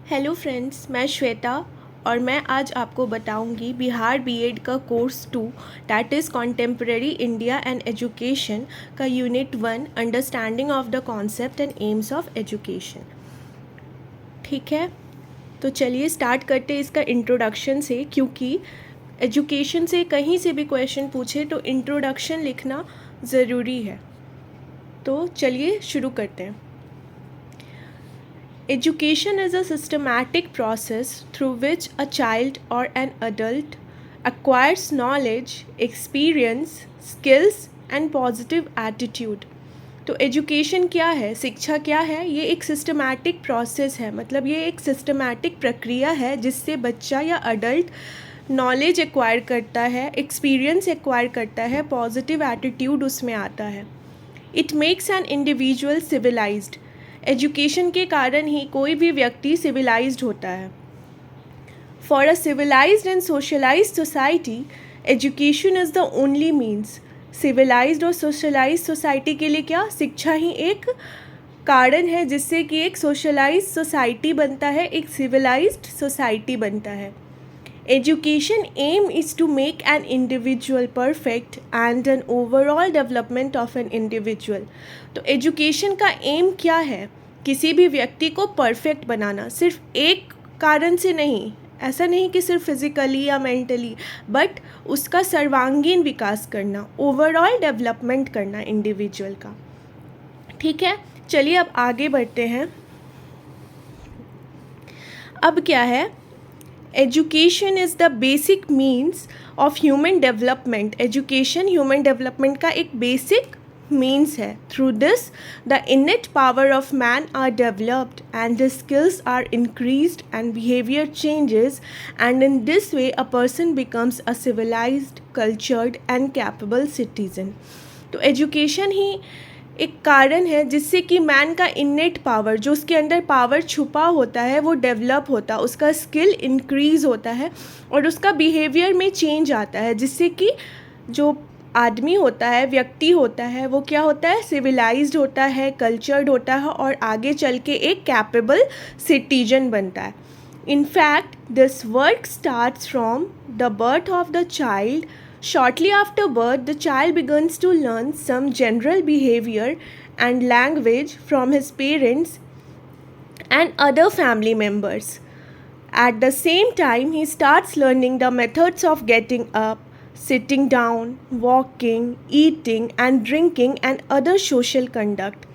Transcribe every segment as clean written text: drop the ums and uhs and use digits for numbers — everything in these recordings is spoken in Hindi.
हेलो फ्रेंड्स, मैं श्वेता और मैं आज आपको बताऊंगी बिहार बीएड का course 2 that is contemporary India and education का unit 1 understanding of the concept and aims of education. ठीक है, तो चलिए स्टार्ट करते हैं इसका इंट्रोडक्शन से, क्योंकि एजुकेशन से कहीं से भी क्वेश्चन पूछे तो इंट्रोडक्शन लिखना ज़रूरी है। तो चलिए शुरू करते हैं। Education is a systematic process through which a child or an adult acquires knowledge, experience, skills and positive attitude। तो एजुकेशन क्या है, शिक्षा क्या है? ये एक सिस्टमैटिक प्रोसेस है, मतलब ये एक सिस्टमैटिक प्रक्रिया है जिससे बच्चा या अडल्ट नॉलेज एक्वायर करता है, एक्सपीरियंस एक्वायर करता है, पॉजिटिव एटीट्यूड उसमें आता है। It makes an individual civilised. Education के कारण ही कोई भी व्यक्ति सिविलाइज्ड होता है। For a civilised and socialised society education is the only means. Civilised और सोशलाइज्ड सोसाइटी के लिए क्या, शिक्षा ही एक कारण है जिससे कि एक सोशलाइज्ड सोसाइटी बनता है, एक सिविलाइज्ड सोसाइटी बनता है। Education aim is to make an individual perfect and an overall development of an individual। तो एजुकेशन का एम क्या है? किसी भी व्यक्ति को परफेक्ट बनाना, सिर्फ एक कारण से नहीं, ऐसा नहीं कि सिर्फ फिजिकली या मेंटली, बट उसका सर्वांगीण विकास करना, ओवरऑल डेवलपमेंट करना इंडिविजुअल का। ठीक है, चलिए अब आगे बढ़ते हैं। अब क्या है? Education is the basic means of human development. Education human development का एक बेसिक मीन्स है। Through this the innate power of man are developed and the skills are increased and behaviour changes and in this way a person becomes a civilised, cultured and capable citizen. तो एजुकेशन ही एक कारण है जिससे कि मैन का इनेट पावर, जो उसके अंदर पावर छुपा होता है, वो डेवलप होता है, उसका स्किल इंक्रीज़ होता है और उसका बिहेवियर में चेंज आता है, जिससे कि जो आदमी होता है, व्यक्ति होता है, वो क्या होता है, सिविलाइज्ड होता है, कल्चर्ड होता है और आगे चल के एक कैपेबल सिटीजन बनता है। In fact this work starts from the birth of the child. Shortly after birth, the child begins to learn some general behavior and language from his parents and other family members. At the same time, he starts learning the methods of getting up, sitting down, walking, eating, and drinking, and other social conduct.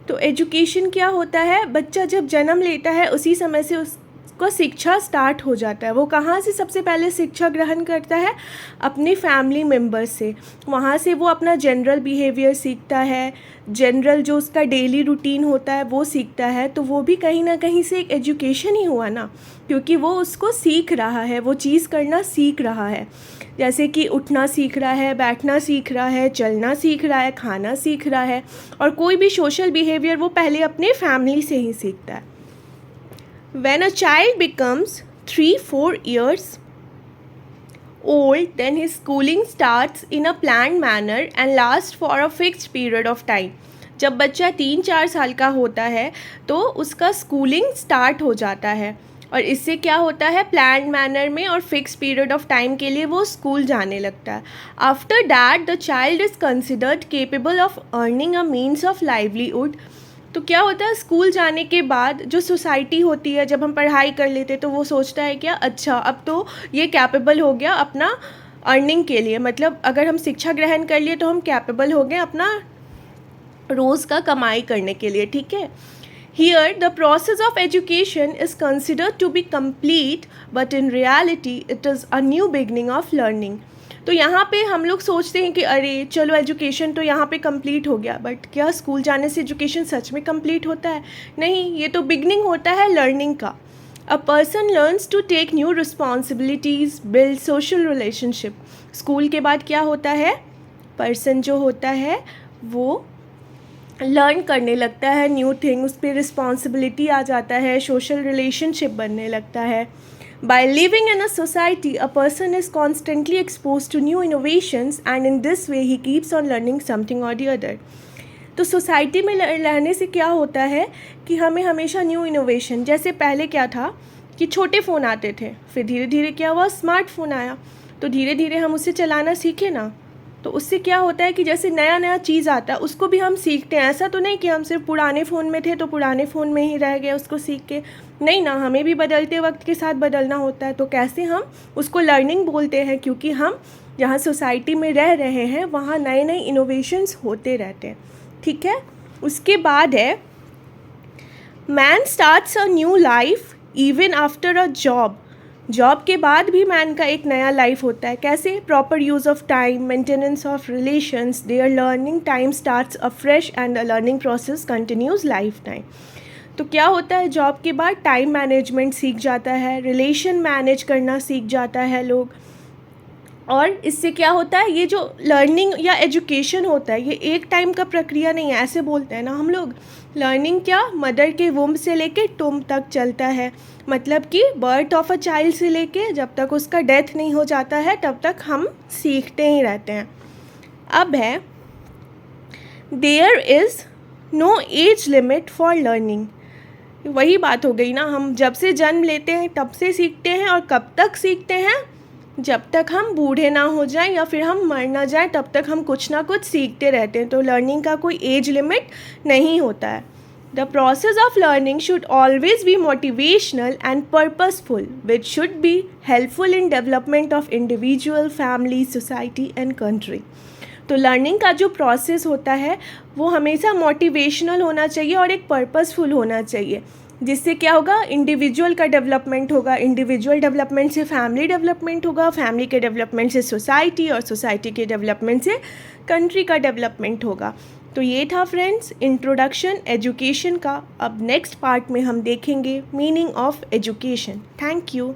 तो एजुकेशन क्या होता है? बच्चा जब जन्म लेता है उसी समय से उसको शिक्षा स्टार्ट हो जाता है। वो कहाँ से सबसे पहले शिक्षा ग्रहण करता है? अपने फैमिली मेम्बर से। वहाँ से वो अपना जनरल बिहेवियर सीखता है, जनरल जो उसका डेली रूटीन होता है वो सीखता है। तो वो भी कहीं ना कहीं से एक एजुकेशन ही हुआ ना, क्योंकि वो उसको सीख रहा है, वो चीज़ करना सीख रहा है। जैसे कि उठना सीख रहा है, बैठना सीख रहा है, चलना सीख रहा है, खाना सीख रहा है, और कोई भी सोशल बिहेवियर वो पहले अपने फैमिली से ही सीखता है। When a child becomes 3-4 years old, then his schooling starts in a planned manner and lasts for a fixed period of time। जब बच्चा 3-4 साल का होता है तो उसका स्कूलिंग स्टार्ट हो जाता है, और इससे क्या होता है, प्लान मैनर में और फिक्स पीरियड ऑफ टाइम के लिए वो स्कूल जाने लगता है। After that the child is considered capable of earning a means of livelihood. तो क्या होता है, स्कूल जाने के बाद जो सोसाइटी होती है, जब हम पढ़ाई कर लेते तो वो सोचता है क्या, अच्छा अब तो ये कैपेबल हो गया अपना अर्निंग के लिए, मतलब अगर हम शिक्षा ग्रहण कर लिए तो हम कैपेबल हो गए अपना रोज़ का कमाई करने के लिए। ठीक है, here the process of education is considered to be complete but in reality it is a new beginning of learning. तो यहाँ पे हम लोग सोचते हैं कि अरे चलो एजुकेशन तो यहाँ पे कंप्लीट हो गया, बट क्या स्कूल जाने से एजुकेशन सच में कंप्लीट होता है? नहीं, ये तो बिगनिंग होता है लर्निंग का। A person learns to take new responsibilities, build social relationship. School के बाद क्या होता है, पर्सन जो होता है वो लर्न करने लगता है न्यू थिंग, उस पर रिस्पॉन्सिबिलिटी आ जाता है, सोशल रिलेशनशिप बनने लगता है। By living in a society, a person is constantly exposed to new innovations and in this way he keeps on learning something or the other। तो सोसाइटी में रहने से क्या होता है कि हमें हमेशा न्यू इनोवेशन, जैसे पहले क्या था कि छोटे फ़ोन आते थे, फिर धीरे धीरे क्या हुआ, स्मार्टफोन आया, तो धीरे धीरे हम उसे चलाना सीखे ना, तो उससे क्या होता है कि जैसे नया नया चीज़ आता है उसको भी हम सीखते हैं। ऐसा तो नहीं कि हम सिर्फ पुराने फ़ोन में थे तो पुराने फ़ोन में ही रह गए उसको सीख के, नहीं ना, हमें भी बदलते वक्त के साथ बदलना होता है। तो कैसे हम उसको लर्निंग बोलते हैं, क्योंकि हम जहाँ सोसाइटी में रह रहे हैं वहाँ नए नए इनोवेशंस होते रहते हैं, ठीक है। उसके बाद है man starts a new life even after a job. Job के बाद भी मैन का एक नया लाइफ होता है। कैसे? Proper use of time, maintenance of relations, there learning time starts a fresh and a learning process continues life time. तो क्या होता है, जॉब के बाद टाइम मैनेजमेंट सीख जाता है, रिलेशन मैनेज करना सीख जाता है लोग, और इससे क्या होता है, ये जो लर्निंग या एजुकेशन होता है ये एक टाइम का प्रक्रिया नहीं है। ऐसे बोलते हैं ना हम लोग, लर्निंग क्या मदर के वुम्ब से लेके टुम तक चलता है, मतलब कि बर्थ ऑफ अ चाइल्ड से लेके जब तक उसका डेथ नहीं हो जाता है तब तक हम सीखते ही रहते हैं। अब है there is no age limit for learning. वही बात हो गई ना, हम जब से जन्म लेते हैं तब से सीखते हैं, और कब तक सीखते हैं, जब तक हम बूढ़े ना हो जाएं या फिर हम मर ना जाएं तब तक हम कुछ ना कुछ सीखते रहते हैं। तो लर्निंग का कोई एज लिमिट नहीं होता है। The process of learning should always be motivational and purposeful which should be helpful in development of individual, family, society and country. तो लर्निंग का जो प्रोसेस होता है वो हमेशा मोटिवेशनल होना चाहिए और एक पर्पसफुल होना चाहिए, जिससे क्या होगा, इंडिविजुअल का डेवलपमेंट होगा, इंडिविजुअल डेवलपमेंट से फैमिली डेवलपमेंट होगा, फैमिली के डेवलपमेंट से सोसाइटी, और सोसाइटी के डेवलपमेंट से कंट्री का डेवलपमेंट होगा। तो ये था फ्रेंड्स इंट्रोडक्शन एजुकेशन का। अब नेक्स्ट पार्ट में हम देखेंगे meaning of education. Thank you.